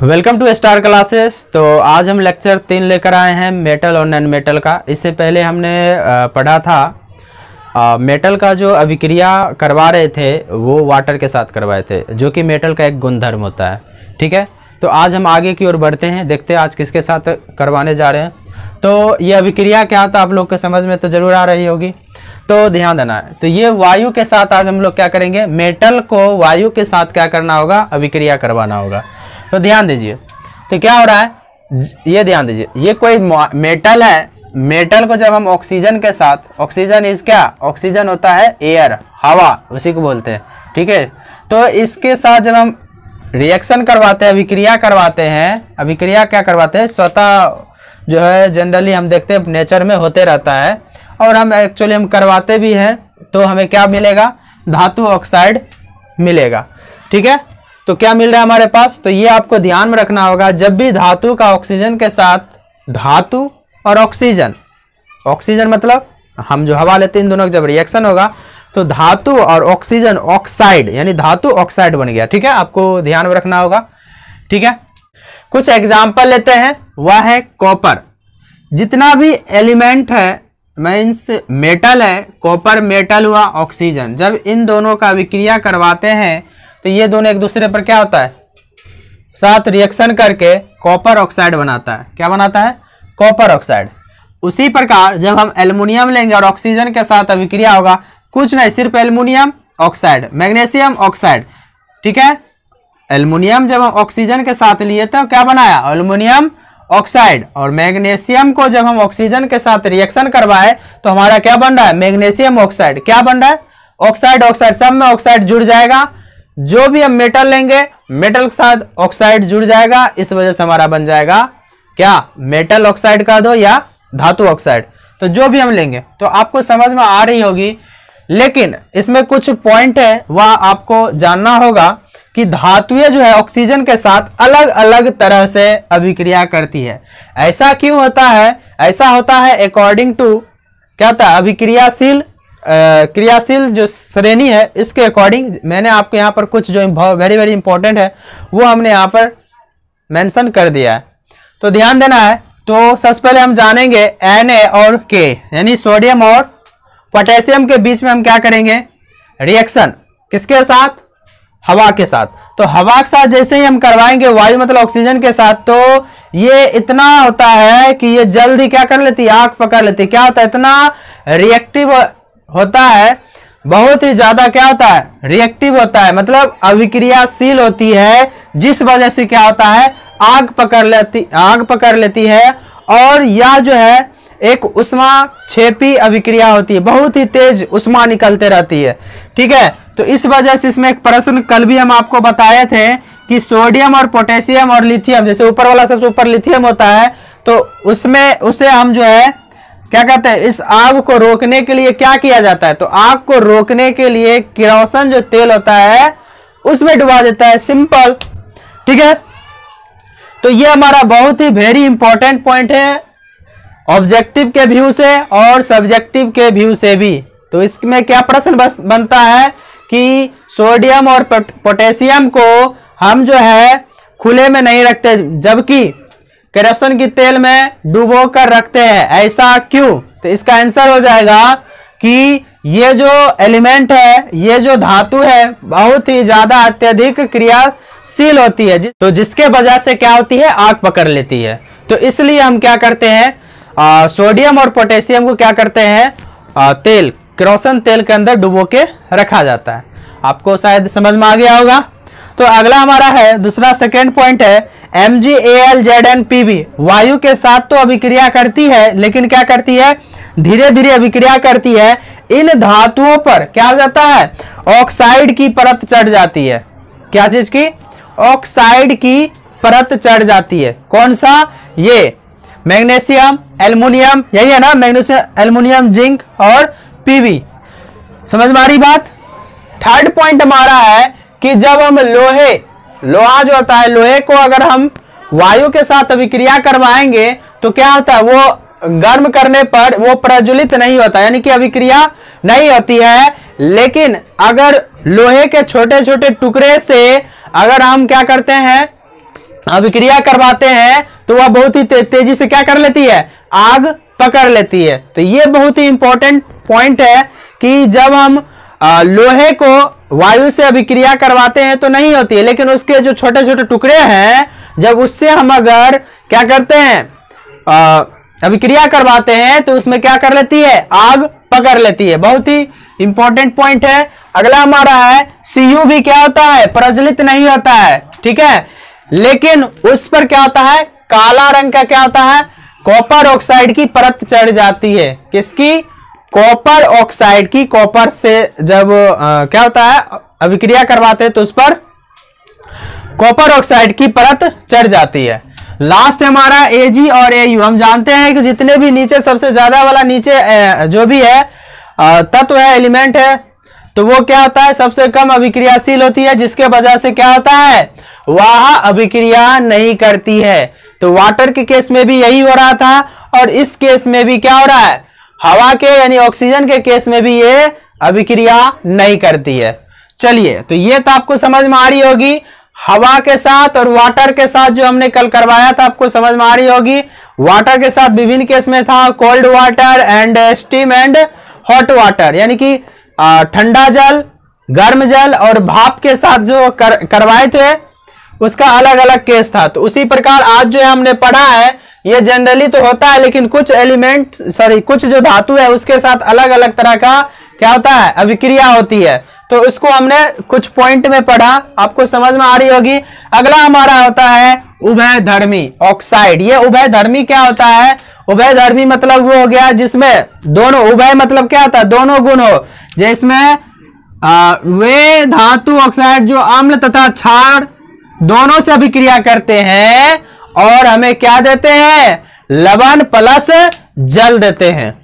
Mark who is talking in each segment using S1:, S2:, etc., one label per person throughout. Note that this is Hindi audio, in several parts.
S1: Welcome to star classes. तो आज हम लेक्चर 3 लेकर आए हैं मेटल और नॉन मेटल का। इससे पहले हमने पढ़ा था मेटल का जो अभिक्रिया करवा रहे थे वो वाटर के साथ करवाए थे, जो कि मेटल का एक गुणधर्म होता है। ठीक है, तो आज हम आगे की ओर बढ़ते हैं, देखते हैं आज किसके साथ करवाने जा रहे हैं। तो ये अभिक्रिया क्या होता है आप लोग के समझ में तो जरूर आ रही होगी, तो ध्यान देना है। तो ये वायु के साथ आज हम लोग क्या करेंगे, मेटल को वायु के साथ क्या करना होगा, अभिक्रिया करवाना होगा। तो ध्यान दीजिए, तो क्या हो रहा है, ये ध्यान दीजिए, ये कोई मेटल है। मेटल को जब हम ऑक्सीजन के साथ, ऑक्सीजन इज क्या, ऑक्सीजन होता है एयर, हवा, उसी को बोलते हैं। ठीक है, तो इसके साथ जब हम रिएक्शन करवाते हैं, अभिक्रिया करवाते हैं, अभिक्रिया क्या करवाते हैं, स्वतः जो है जनरली हम देखते हैं नेचर में होते रहता है, और हम एक्चुअली हम करवाते भी हैं, तो हमें क्या मिलेगा, धातु ऑक्साइड मिलेगा। ठीक है, तो क्या मिल रहा है हमारे पास, तो ये आपको ध्यान में रखना होगा। जब भी धातु का ऑक्सीजन के साथ, धातु और ऑक्सीजन, ऑक्सीजन मतलब हम जो हवा लेते हैं, इन दोनों का जब रिएक्शन होगा तो धातु और ऑक्सीजन ऑक्साइड, यानी धातु ऑक्साइड बन गया। ठीक है, आपको ध्यान में रखना होगा। ठीक है, कुछ एग्जाम्पल लेते हैं, वह है कॉपर। जितना भी एलिमेंट है, मीन्स मेटल है, कॉपर मेटल हुआ, ऑक्सीजन, जब इन दोनों का अभिक्रिया करवाते हैं तो ये दोनों एक दूसरे पर क्या होता है, साथ रिएक्शन करके कॉपर ऑक्साइड बनाता है। क्या बनाता है, कॉपर ऑक्साइड। उसी प्रकार जब हम एल्युमिनियम लेंगे और ऑक्सीजन के साथ अभिक्रिया होगा, कुछ नहीं, सिर्फ एल्युमिनियम ऑक्साइड, मैग्नीशियम ऑक्साइड। ठीक है, एल्युमिनियम जब हम ऑक्सीजन के साथ लिए तो क्या बनाया, एल्युमिनियम ऑक्साइड, और मैग्नीशियम को जब हम ऑक्सीजन के साथ रिएक्शन करवाए तो हमारा क्या बन रहा है, मैग्नीशियम ऑक्साइड। क्या बन रहा है, ऑक्साइड, ऑक्साइड, सब में ऑक्साइड जुड़ जाएगा। जो भी हम मेटल लेंगे, मेटल के साथ ऑक्साइड जुड़ जाएगा, इस वजह से हमारा बन जाएगा क्या, मेटल ऑक्साइड का दो या धातु ऑक्साइड। तो जो भी हम लेंगे, तो आपको समझ में आ रही होगी, लेकिन इसमें कुछ पॉइंट है वह आपको जानना होगा कि धातुएं जो है ऑक्सीजन के साथ अलग अलग तरह से अभिक्रिया करती है। ऐसा क्यों होता है, ऐसा होता है अकॉर्डिंग टू क्या होता है, अभिक्रियाशील क्रियाशील जो श्रेणी है, इसके अकॉर्डिंग मैंने आपको यहाँ पर कुछ जो वेरी वेरी इंपॉर्टेंट है वो हमने यहाँ पर मेंशन कर दिया है, तो ध्यान देना है। तो सबसे पहले हम जानेंगे Na और K, यानी सोडियम और पोटेशियम के बीच में हम क्या करेंगे, रिएक्शन, किसके साथ, हवा के साथ। तो हवा के साथ जैसे ही हम करवाएंगे, वायु मतलब ऑक्सीजन के साथ, तो ये इतना होता है कि ये जल्दी क्या कर लेती है, आग पकड़ लेती है। क्या होता है, इतना रिएक्टिव होता है, बहुत ही ज्यादा क्या होता है, रिएक्टिव होता है, मतलब अभिक्रियाशील होती है, जिस वजह से क्या होता है, आग पकड़ लेती है। और यह जो है एक उष्मा छेपी अभिक्रिया होती है, बहुत ही तेज उष्मा निकलते रहती है। ठीक है, तो इस वजह से इसमें एक प्रश्न कल भी हम आपको बताए थे कि सोडियम और पोटेशियम और लिथियम, जैसे ऊपर वाला सबसे ऊपर लिथियम होता है, तो उसमें उसे हम जो है क्या कहते हैं, इस आग को रोकने के लिए क्या किया जाता है, तो आग को रोकने के लिए किरोसिन जो तेल होता है उसमें डुबा देता है, सिंपल। ठीक है, तो ये हमारा बहुत ही वेरी इंपॉर्टेंट पॉइंट है, ऑब्जेक्टिव के व्यू से और सब्जेक्टिव के व्यू से भी। तो इसमें क्या प्रश्न बनता है कि सोडियम और पोटेशियम को हम जो है खुले में नहीं रखते, जबकि केरोसिन की तेल में डुबो कर रखते हैं, ऐसा क्यों। तो इसका आंसर हो जाएगा कि ये जो एलिमेंट है, ये जो धातु है, बहुत ही ज्यादा अत्यधिक क्रियाशील होती है, तो जिसके वजह से क्या होती है, आग पकड़ लेती है। तो इसलिए हम क्या करते हैं, सोडियम और पोटेशियम को क्या करते हैं, तेल, केरोसिन तेल के अंदर डुबो के रखा जाता है। आपको शायद समझ में आ गया होगा। तो अगला हमारा है दूसरा, सेकेंड पॉइंट है MgAlZnPb। वायु के साथ तो अभिक्रिया करती है, लेकिन क्या करती है, धीरे धीरे अभिक्रिया करती है। इन धातुओं पर क्या हो जाता है, ऑक्साइड की परत चढ़ जाती है। क्या चीज की, ऑक्साइड की परत चढ़ जाती है। कौन सा, ये मैग्नीशियम, एल्युमिनियम, यही है ना, मैग्नीशियम, एल्युमिनियम, जिंक और पीबी। समझ में आ रही बात। थर्ड पॉइंट हमारा है कि जब हम लोहा जो होता है, लोहे को अगर हम वायु के साथ अभिक्रिया करवाएंगे तो क्या होता है, वो गर्म करने पर वो प्रज्वलित नहीं होता, यानी कि अभिक्रिया नहीं होती है। लेकिन अगर लोहे के छोटे छोटे टुकड़े से अगर हम क्या करते हैं, अभिक्रिया करवाते हैं तो वह बहुत ही तेजी से क्या कर लेती है, आग पकड़ लेती है। तो ये बहुत ही इंपॉर्टेंट पॉइंट है कि जब हम लोहे को वायु से अभिक्रिया करवाते हैं तो नहीं होती है, लेकिन उसके जो छोटे छोटे टुकड़े हैं जब उससे हम अगर क्या करते हैं अभिक्रिया करवाते हैं तो उसमें क्या कर लेती है, आग पकड़ लेती है। बहुत ही इंपॉर्टेंट पॉइंट है। अगला हमारा है Cu भी क्या होता है, प्रज्वलित नहीं होता है, ठीक है, लेकिन उस पर क्या होता है, काला रंग का क्या होता है, कॉपर ऑक्साइड की परत चढ़ जाती है। किसकी, कॉपर ऑक्साइड की। कॉपर से जब क्या होता है अभिक्रिया करवाते हैं तो उस पर कॉपर ऑक्साइड की परत चढ़ जाती है। लास्ट हमारा Ag और Au। हम जानते हैं कि जितने भी नीचे सबसे ज्यादा वाला नीचे जो भी है तत्व है, एलिमेंट है, तो वो क्या होता है, सबसे कम अभिक्रियाशील होती है, जिसके वजह से क्या होता है, वह अभिक्रिया नहीं करती है। तो वाटर के केस में भी यही हो रहा था और इस केस में भी क्या हो रहा है, हवा के यानी ऑक्सीजन के केस में भी ये अभिक्रिया नहीं करती है। चलिए, तो ये तो आपको समझ में आ रही होगी। हवा के साथ और वाटर के साथ जो हमने कल करवाया था आपको समझ में आ रही होगी। वाटर के साथ विभिन्न केस में था, cold water and steam and hot water, यानी कि ठंडा जल, गर्म जल और भाप के साथ जो करवाए थे उसका अलग अलग केस था। तो उसी प्रकार आज जो हमने पढ़ा है ये जनरली तो होता है, लेकिन कुछ एलिमेंट कुछ जो धातु है उसके साथ अलग अलग तरह का क्या होता है, अभिक्रिया होती है। तो इसको हमने कुछ पॉइंट में पढ़ा, आपको समझ में आ रही होगी। अगला हमारा होता है उभयधर्मी ऑक्साइड। ये उभयधर्मी क्या होता है, उभयधर्मी मतलब वो हो गया जिसमें दोनों, उभय मतलब क्या होता है, दोनों गुण हो, जिसमें वे धातु ऑक्साइड जो अम्ल तथा क्षार दोनों से अभिक्रिया करते हैं और हमें क्या देते हैं, लवण प्लस जल देते हैं।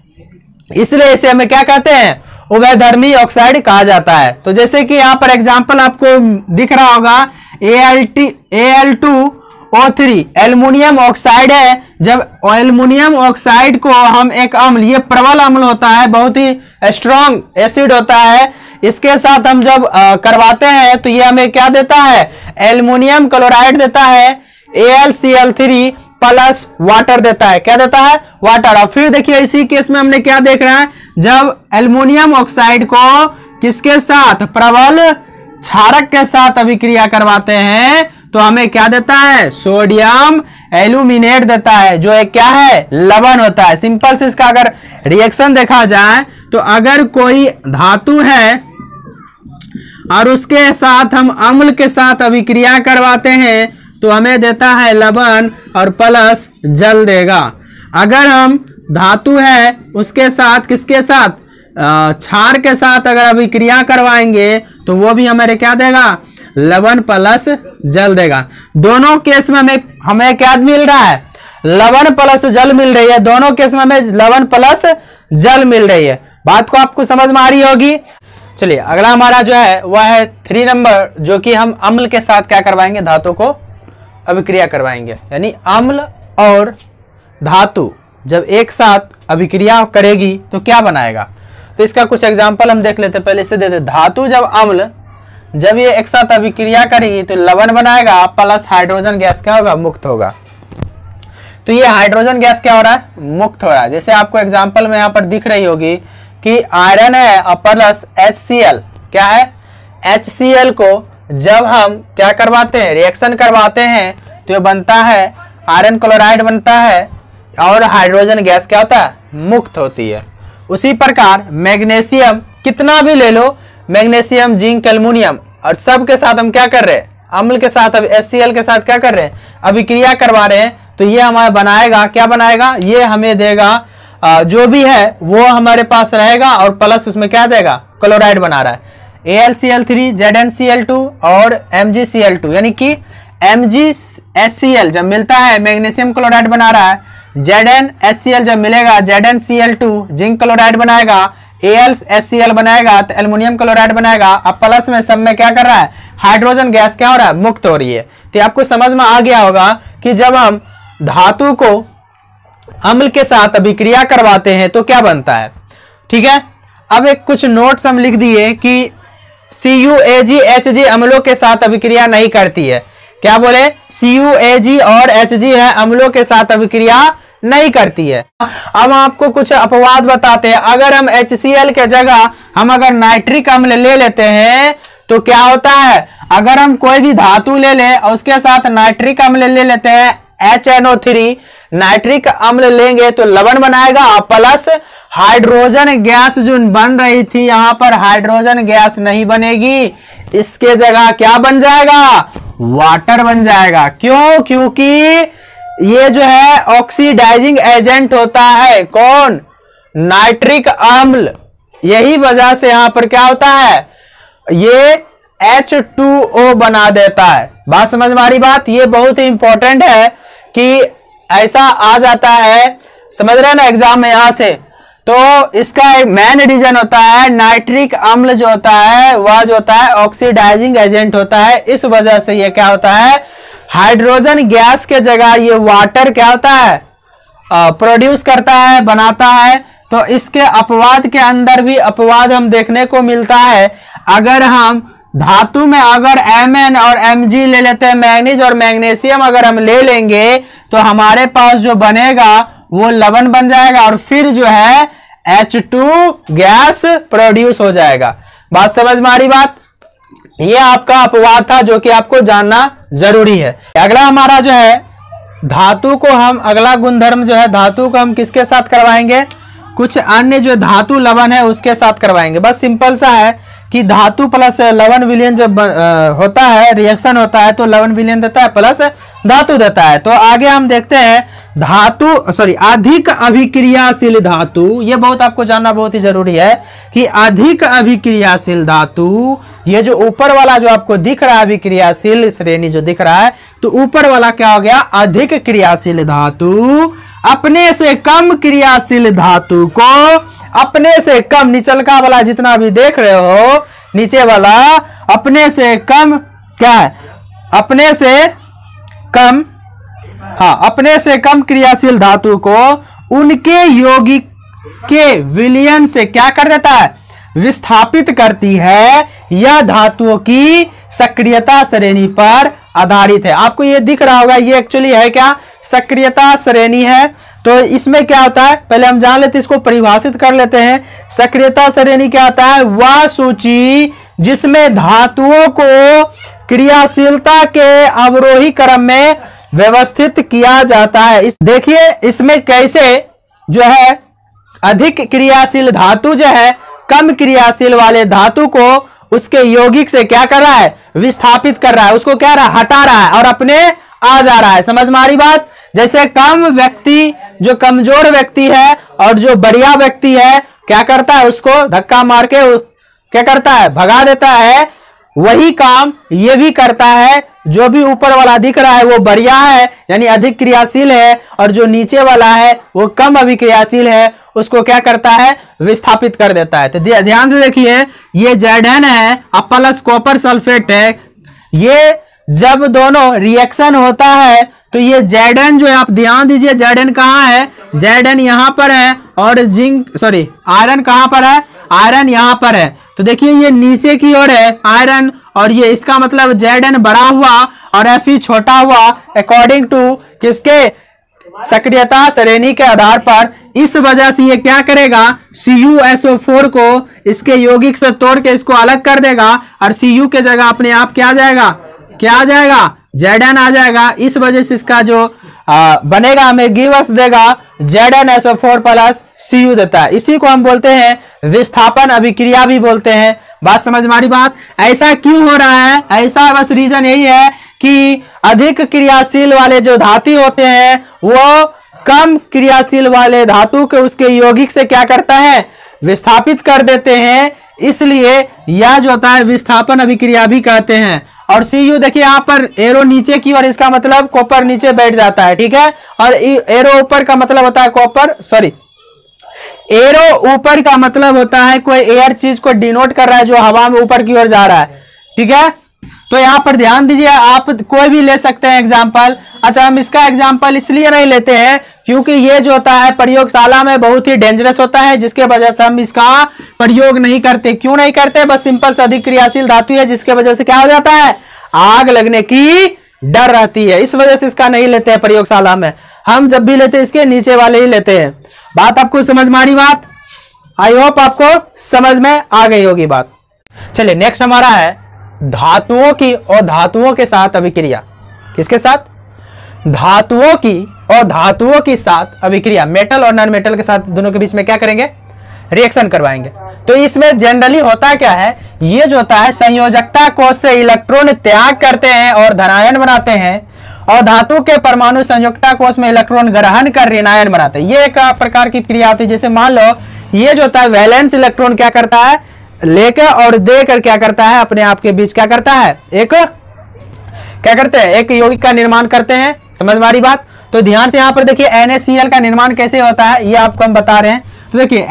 S1: इसलिए इसे हमें क्या कहते हैं, उभयधर्मी ऑक्साइड कहा जाता है। तो जैसे कि यहां पर एग्जांपल आपको दिख रहा होगा, Al2O3 एल्युमिनियम ऑक्साइड है। जब एल्युमिनियम ऑक्साइड को हम एक अम्ल, ये प्रबल अम्ल होता है, बहुत ही स्ट्रॉन्ग एसिड होता है, इसके साथ हम जब करवाते हैं तो ये हमें क्या देता है, एल्युमिनियम क्लोराइड देता है, AlCl3 प्लस वाटर देता है। क्या देता है, वाटर। और फिर देखिए इसी केस में हमने क्या देख रहा है, जब एल्युमिनियम ऑक्साइड को किसके साथ, प्रबल क्षारक के साथ अभिक्रिया करवाते हैं तो हमें क्या देता है, सोडियम एल्यूमिनेट देता है, जो एक क्या है, लवण होता है। सिंपल से इसका अगर रिएक्शन देखा जाए तो अगर कोई धातु है और उसके साथ हम अम्ल के साथ अभिक्रिया करवाते हैं तो हमें देता है लवण और प्लस जल देगा। अगर हम धातु है उसके साथ किसके साथ, क्षार के साथ अगर अभिक्रिया करवाएंगे तो वो भी हमारे क्या देगा, लवण प्लस जल देगा। दोनों केस में हमें क्या मिल रहा है, लवण प्लस जल मिल रही है। दोनों केस में हमें लवण प्लस जल मिल रही है। बात को आपको समझ में आ रही होगी। चलिए अगला हमारा जो है वह है 3 नंबर, जो कि हम अम्ल के साथ क्या करवाएंगे, धातु को अभिक्रिया करवाएंगे। यानी अम्ल और धातु जब एक साथ अभिक्रिया करेगी तो क्या बनाएगा। तो इसका कुछ एग्जांपल हम देख लेते हैं। पहले से दे दे, धातु जब अम्ल जब ये एक साथ अभिक्रिया करेगी तो लवण बनाएगा प्लस हाइड्रोजन गैस क्या होगा, मुक्त होगा। तो ये हाइड्रोजन गैस क्या हो रहा है, मुक्त हो रहा है। जैसे आपको एग्जांपल में यहाँ पर दिख रही होगी कि आयरन है और प्लस HCl, क्या है, HCl को जब हम क्या करवाते हैं, रिएक्शन करवाते हैं तो ये बनता है आयरन क्लोराइड बनता है और हाइड्रोजन गैस क्या होता है, मुक्त होती है। उसी प्रकार मैग्नीशियम कितना भी ले लो, मैग्नीशियम, जिंक, एल्युमिनियम, और सब के साथ हम क्या कर रहे हैं, अम्ल के साथ, अब HCl के साथ क्या कर रहे हैं, अभिक्रिया करवा रहे हैं। तो ये हमारा बनाएगा, क्या बनाएगा, ये हमें देगा जो भी है वो हमारे पास रहेगा और प्लस उसमें क्या देगा, क्लोराइड बना रहा है। AlCl3, ZnCl2 और MgCl2, यानी कि MgHCl जब मिलता है मैग्नीशियम क्लोराइड बना रहा है, ZnHCl जब मिलेगा ZnCl2 जिंक क्लोराइड बनाएगा, AlHCl बनाएगा तो एल्युमिनियम क्लोराइड बनाएगा। अब प्लस में सब में क्या कर रहा है, हाइड्रोजन गैस क्या हो रहा है, मुक्त हो रही है। तो आपको समझ में आ गया होगा कि जब हम धातु को अम्ल के साथ अभिक्रिया करवाते हैं तो क्या बनता है। ठीक है, अब एक कुछ नोट्स हम लिख दिए कि CuAgHg अम्लों के साथ अभिक्रिया नहीं करती है। क्या बोले, CuAg और Hg है, अम्लों के साथ अभिक्रिया नहीं करती है। अब आपको कुछ अपवाद बताते हैं। अगर हम HCl के जगह हम अगर नाइट्रिक अम्ल ले लेते हैं तो क्या होता है, अगर हम कोई भी धातु ले लें और उसके साथ नाइट्रिक अम्ल ले लेते हैं HNO3, नाइट्रिक अम्ल लेंगे तो लवण बनाएगा प्लस हाइड्रोजन गैस जो बन रही थी यहां पर हाइड्रोजन गैस नहीं बनेगी, इसके जगह क्या बन जाएगा, वाटर बन जाएगा। क्यों, क्योंकि ये जो है ऑक्सीडाइजिंग एजेंट होता है, कौन, नाइट्रिक अम्ल। यही वजह से यहां पर क्या होता है, ये H2O बना देता है। बात समझ में आ रही बात, ये बहुत ही इंपॉर्टेंट है कि ऐसा आ जाता है, समझ रहे हैं ना एग्जाम में यहां से। तो इसका एक मेन रीजन होता है नाइट्रिक अम्ल जो होता है वह जो होता है ऑक्सीडाइजिंग एजेंट होता है, इस वजह से ये क्या होता है, हाइड्रोजन गैस के जगह ये वाटर क्या होता है, प्रोड्यूस करता है, बनाता है। तो इसके अपवाद के अंदर भी अपवाद हम देखने को मिलता है। अगर हम धातु में अगर Mn और Mg ले लेते हैं, मैग्नीज और मैग्नीशियम अगर हम ले लेंगे तो हमारे पास जो बनेगा वो लवण बन जाएगा और फिर जो है H2 गैस प्रोड्यूस हो जाएगा। बात समझ में आ रही बात, ये आपका अपवाद था जो कि आपको जानना जरूरी है। अगला हमारा जो है धातु को हम, अगला गुणधर्म जो है धातु को हम किसके साथ करवाएंगे, कुछ अन्य जो धातु लवण है उसके साथ करवाएंगे। बस सिंपल सा है कि धातु प्लस लवण विलयन जब होता है, रिएक्शन होता है तो लवण विलयन देता है प्लस धातु देता है। तो आगे हम देखते हैं अधिक अभिक्रियाशील धातु। ये बहुत आपको जानना बहुत ही जरूरी है कि अधिक अभिक्रियाशील धातु, ये जो ऊपर वाला जो आपको दिख रहा है अभिक्रियाशील श्रेणी जो दिख रहा है, तो ऊपर वाला क्या हो गया, अधिक क्रियाशील धातु अपने से कम क्रियाशील धातु को, अपने से कम, निचलका वाला जितना भी देख रहे हो नीचे वाला, अपने से कम क्या है, अपने से कम, हाँ, अपने से कम क्रियाशील धातु को उनके यौगिक के विलयन से क्या कर देता है, विस्थापित करती है। यह धातुओं की सक्रियता श्रेणी पर आधारित है। आपको ये दिख रहा होगा, ये एक्चुअली है क्या, सक्रियता श्रेणी है। तो इसमें क्या होता है, पहले हम जान लेते हैं, इसको परिभाषित कर लेते हैं। सक्रियता श्रेणी क्या होता है, वह सूची जिसमें धातुओं को क्रियाशीलता के अवरोही क्रम में व्यवस्थित किया जाता है। देखिए इसमें कैसे जो है अधिक क्रियाशील धातु जो है कम क्रियाशील वाले धातु को उसके यौगिक से क्या कर रहा है, विस्थापित कर रहा है, उसको क्या रहा है, हटा रहा है और अपने आ जा रहा है। समझ में आ रही बात, जैसे कम व्यक्ति जो कमजोर व्यक्ति है और जो बढ़िया व्यक्ति है क्या करता है, उसको धक्का मार के क्या करता है, भगा देता है। वही काम ये भी करता है, जो भी ऊपर वाला दिख रहा है वो बढ़िया है यानी अधिक क्रियाशील है, और जो नीचे वाला है वो कम अभिक्रियाशील है, उसको क्या करता है, विस्थापित कर देता है। तो ध्यान से देखिए, ये Zn है अब प्लस कॉपर सल्फेट है, ये जब दोनों रिएक्शन होता है तो ये Zn जो है, आप ध्यान दीजिए Zn कहाँ है, Zn यहाँ पर है और आयरन कहाँ पर है, आयरन यहाँ पर है। तो देखिए ये नीचे की ओर है आयरन, और ये इसका मतलब Zn बड़ा हुआ और Fe छोटा हुआ अकॉर्डिंग टू किसके, सक्रियता श्रेणी के आधार पर। इस वजह से ये क्या करेगा, CuSO4 को इसके यौगिक से तोड़ के इसको अलग कर देगा और Cu के जगह अपने आप क्या आ जाएगा, क्या आ जाएगा, Zn आ जाएगा। इस वजह से इसका जो बनेगा हमें गिवस देगा ZnSO4 प्लस Cu देता है। इसी को हम बोलते हैं विस्थापन अभिक्रिया भी बोलते हैं। बात समझ में आ रही बात, ऐसा क्यों हो रहा है, ऐसा बस रीजन यही है कि अधिक क्रियाशील वाले जो धातु होते हैं वो कम क्रियाशील वाले धातु के उसके यौगिक से क्या करता है, विस्थापित कर देते हैं। इसलिए यह जो होता है विस्थापन अभिक्रिया भी कहते हैं। और Cu देखिए यहाँ पर एरो नीचे की, और इसका मतलब कॉपर नीचे बैठ जाता है, ठीक है। और एरो ऊपर का मतलब होता है कॉपर, एरो ऊपर का मतलब होता है कोई एयर चीज को डिनोट कर रहा है जो हवा में ऊपर की ओर जा रहा है, ठीक है। तो यहाँ पर ध्यान दीजिए, आप कोई भी ले सकते हैं एग्जाम्पल। अच्छा, हम इसका एग्जाम्पल इसलिए नहीं लेते हैं क्योंकि ये जो होता है प्रयोगशाला में बहुत ही डेंजरस होता है, जिसके वजह से हम इसका प्रयोग नहीं करते। क्यों नहीं करते, बस सिंपल से अधिक क्रियाशील धातु है जिसके वजह से क्या हो जाता है, आग लगने की डर रहती है, इस वजह से इसका नहीं लेते हैं प्रयोगशाला में। हम जब भी लेते हैं इसके नीचे वाले ही लेते हैं। बात आपको समझ में आ रही? बात आई होप आपको समझ में आ गई होगी बात। चलिए नेक्स्ट हमारा है धातुओं की और धातुओं के साथ अभिक्रिया। किसके साथ? धातुओं की और धातुओं के साथ अभिक्रिया। मेटल और नॉन मेटल के साथ दोनों के बीच में क्या करेंगे? रिएक्शन करवाएंगे। तो इसमें जनरली होता क्या है, ये जो होता है संयोजकता कोश से इलेक्ट्रॉन त्याग करते हैं और धनायन बनाते हैं, और धातु के परमाणु संयोजकता कोश में इलेक्ट्रॉन ग्रहण कर ऋणायन बनाते हैं। ये एक प्रकार की क्रिया होती है। जैसे मान लो ये जो होता है वैलेंस इलेक्ट्रॉन क्या करता है, लेकर और देकर क्या करता है, अपने आप के बीच क्या करता है, एक क्या करते हैं, एक यौगिक का निर्माण करते हैं। समझ में आ रही बात? तो ध्यान से यहाँ पर देखिए NaCl का निर्माण कैसे होता है ये आपको हम बता रहे हैं। तो देखिए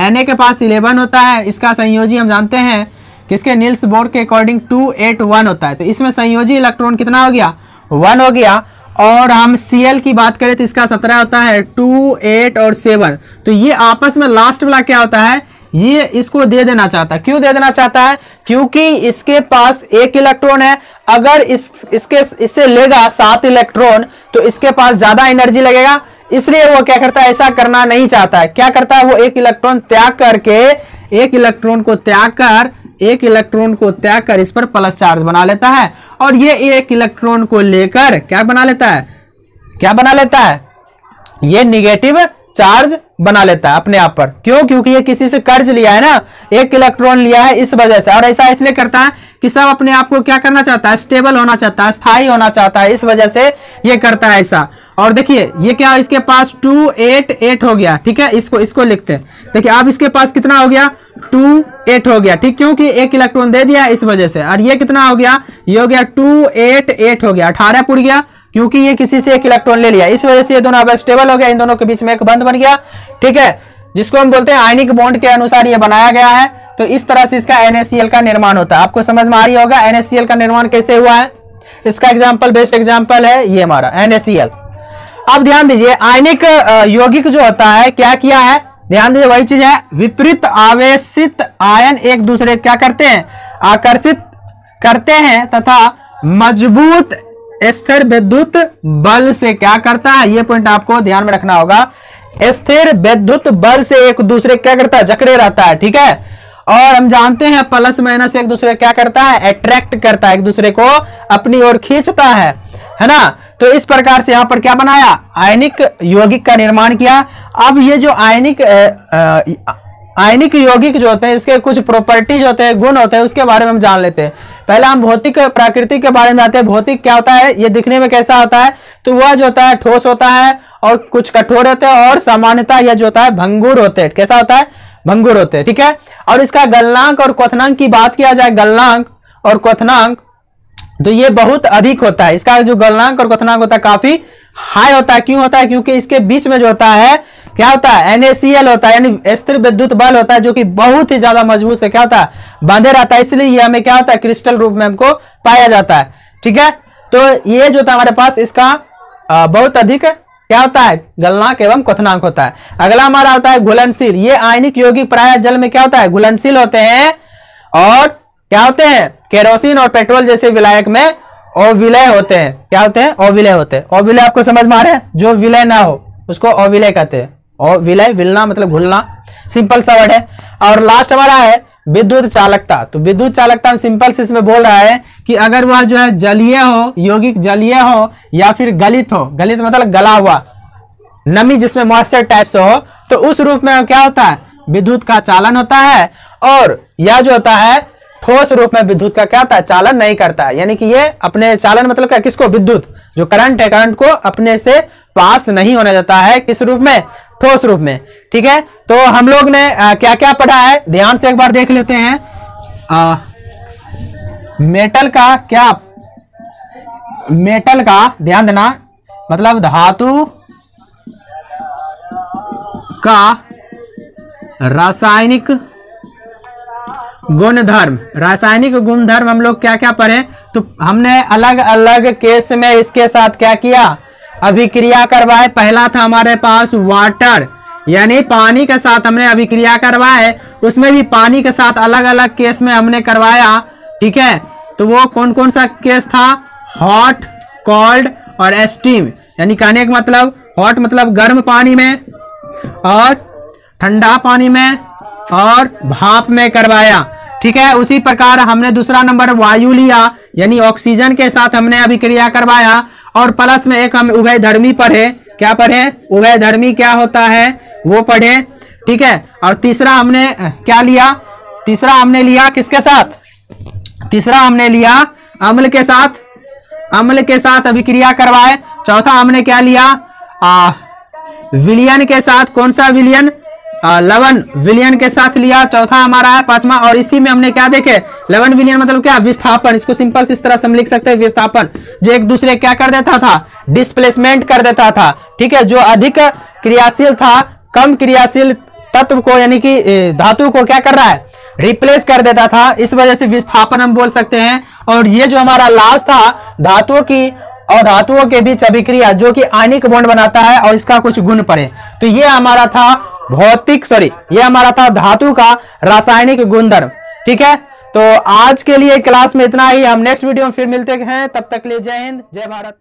S1: Na के पास 11 होता है, इसका संयोजी हम जानते हैं किसके, नील्स बोर के अकॉर्डिंग 281 होता है। तो इसमें संयोजी इलेक्ट्रॉन कितना हो गया, 1 हो गया। और हम Cl की बात करें तो इसका 17 होता है, 2, 8 और 7। तो ये आपस में लास्ट वाला क्या होता है, ये इसको दे देना चाहता है। क्यों दे देना चाहता है? क्योंकि इसके पास 1 इलेक्ट्रॉन है, अगर इससे लेगा 7 इलेक्ट्रॉन तो इसके पास ज्यादा एनर्जी लगेगा, इसलिए वो क्या करता है, ऐसा करना नहीं चाहता है। क्या करता है, वो 1 इलेक्ट्रॉन त्याग करके 1 इलेक्ट्रॉन को त्याग कर इस पर प्लस चार्ज बना लेता है, और ये 1 इलेक्ट्रॉन को लेकर क्या बना लेता है, क्या बना लेता है, ये निगेटिव चार्ज बना लेता है अपने आप पर। क्यों? क्योंकि ये किसी से कर्ज लिया है ना, 1 इलेक्ट्रॉन लिया है इस वजह से। और ऐसा इसलिए करता है कि सब अपने आप को क्या करना चाहता है, स्टेबल होना चाहता है, स्थायी होना चाहता है, इस वजह से ये करता है ऐसा। और देखिए ये क्या, इसके पास 2, 8, 8 हो गया। ठीक है, इसको लिखते हैं। देखिए अब इसके पास कितना हो गया, 2, 8 हो गया। ठीक, क्योंकि 1 इलेक्ट्रॉन दे दिया इस वजह से। और ये कितना हो गया, ये हो गया 2, 8, 8 हो गया, 18 पुर गया, क्योंकि ये किसी से 1 इलेक्ट्रॉन ले लिया, इस वजह से ये दोनों अब स्टेबल हो गया, इन दोनों के बीच में एक बंध बन गया। ठीक है, जिसको हम बोलते हैं आयनिक बॉन्ड के अनुसार ये बनाया गया है। तो इस तरह से इसका NaCl का निर्माण होता है। आपको समझ में आ रही होगा NaCl का निर्माण कैसे हुआ है। इसका एग्जाम्पल, बेस्ट एग्जाम्पल है ये हमारा NaCl। अब ध्यान दीजिए आयनिक यौगिक जो होता है क्या किया है, ध्यान दीजिए वही चीज है, विपरीत आवेशित आयन एक दूसरे क्या करते हैं, आकर्षित करते हैं तथा मजबूत स्थिर विद्युत बल से क्या करता है, ये पॉइंट आपको ध्यान में रखना होगा। स्थिर विद्युत बल से एक दूसरे क्या करता है, जकड़े रहता है। ठीक है, और हम जानते हैं प्लस माइनस एक दूसरे क्या करता है, अट्रैक्ट करता है, एक दूसरे को अपनी ओर खींचता है ना। तो इस प्रकार से यहां पर क्या बनाया, आयनिक यौगिक का निर्माण किया। अब ये जो आयनिक यौगिक जो होते हैं इसके कुछ प्रॉपर्टीज होते हैं, गुण होते हैं, उसके बारे में हम जान लेते हैं। पहले हम भौतिक प्रकृति के बारे में जानते हैं। भौतिक क्या होता है, ये दिखने में कैसा होता है, तो वह जो होता है ठोस होता है और कुछ कठोर होते हैं, और सामान्यतः यह जो होता है भंगुर होते हैं। कैसा होता है, भंगुर होते हैं। ठीक है, और इसका गलनांक और क्वथनांक की बात किया जाए, गलनांक और क्वथनांक तो ये बहुत अधिक होता है। इसका जो गलनांक और क्वथनांक होता है काफी हाई होता है। क्यों होता है, क्योंकि इसके बीच में जो होता है क्या होता है, NaCl होता है, यानी स्थिर विद्युत बल होता है, जो कि बहुत ही ज्यादा मजबूत से क्या होता है, बांधे रहता है। इसलिए ये हमें क्या होता है, क्रिस्टल रूप में हमको पाया जाता है। ठीक है, तो ये जो था हमारे पास इसका बहुत अधिक क्या होता है, गलनांक एवं क्वथनांक होता है। अगला हमारा होता है घुलनशील। ये आयनिक यौगिक प्रायः जल में क्या होता है, घुलनशील होते हैं, और क्या होते हैं, केरोसिन और पेट्रोल जैसे विलायक में अविलय होते हैं। क्या होते हैं, अविलय होते हैं। अविलय आपको समझ में आ रहा है, जो विलय ना हो उसको अविलय कहते हैं। और विलय, विलना मतलब घुलना, सिंपल सा वर्ड है। और लास्ट हमारा है विद्युत चालकता। तो विद्युत चालकता सिंपल से इसमें बोल रहा है कि अगर वह जो है जलीय हो, यौगिक जलीय हो या फिर गलित हो, गलित मतलब गला हुआ, नमी जिसमें मॉइस्चर टाइप से हो, तो उस रूप में क्या होता है, विद्युत का चालन होता है। और यह जो होता है ठोस रूप में विद्युत का क्या होता है, चालन नहीं करता है। यानी कि ये अपने चालन मतलब क्या, किसको, विद्युत जो करंट है, करंट को अपने से पास नहीं होने देता है। किस रूप में, ठोस रूप में। ठीक है, तो हम लोग ने क्या क्या पढ़ा है, ध्यान से एक बार देख लेते हैं। मेटल का क्या, मेटल का ध्यान देना, मतलब धातु का रासायनिक गुणधर्म। रासायनिक गुणधर्म हम लोग क्या क्या पढ़े, तो हमने अलग अलग केस में इसके साथ क्या किया, अभिक्रिया करवाए। पहला था हमारे पास वाटर, यानी पानी के साथ हमने अभिक्रिया करवाए। उसमें भी पानी के साथ अलग अलग केस में हमने करवाया। ठीक है, तो वो कौन कौन सा केस था, हॉट, कोल्ड और स्टीम, यानी कहने का मतलब हॉट मतलब गर्म पानी में और ठंडा पानी में और भाप में करवाया। ठीक है, उसी प्रकार हमने दूसरा नंबर वायु लिया, यानी ऑक्सीजन के साथ हमने अभिक्रिया करवाया और प्लस में एक हम उभयधर्मी पढ़े। क्या पढ़े? उभयधर्मी क्या होता है वो पढ़े। ठीक है, और तीसरा हमने क्या लिया? तीसरा हमने लिया किसके साथ? तीसरा हमने लिया अम्ल के साथ, अम्ल के साथ अभिक्रिया करवाए। चौथा हमने क्या लिया? विलयन के साथ। कौन सा विलयन? लवण विलयन के साथ लिया। चौथा हमारा है पांचवा, और इसी में हमने क्या देखे? लवण विलयन मतलब क्या? विस्थापन। इसको सिंपल से इस तरह से हम लिख सकते हैं, विस्थापन, जो एक दूसरे क्या कर देता था? डिस्प्लेसमेंट कर देता था। ठीक है, जो अधिक क्रियाशील था कम क्रियाशील तत्व को यानी कि धातु को क्या कर रहा है? रिप्लेस कर देता था। इस वजह से विस्थापन हम बोल सकते हैं। और ये जो हमारा लास्ट था धातुओं की और धातुओं के बीच अभिक्रिया, जो कि आयनिक बॉन्ड बनाता है और इसका कुछ गुण पड़े। तो ये हमारा था ये हमारा था धातु का रासायनिक गुणधर्म। ठीक है, तो आज के लिए क्लास में इतना ही। हम नेक्स्ट वीडियो में फिर मिलते हैं, तब तक के लिए जय हिंद, जय भारत।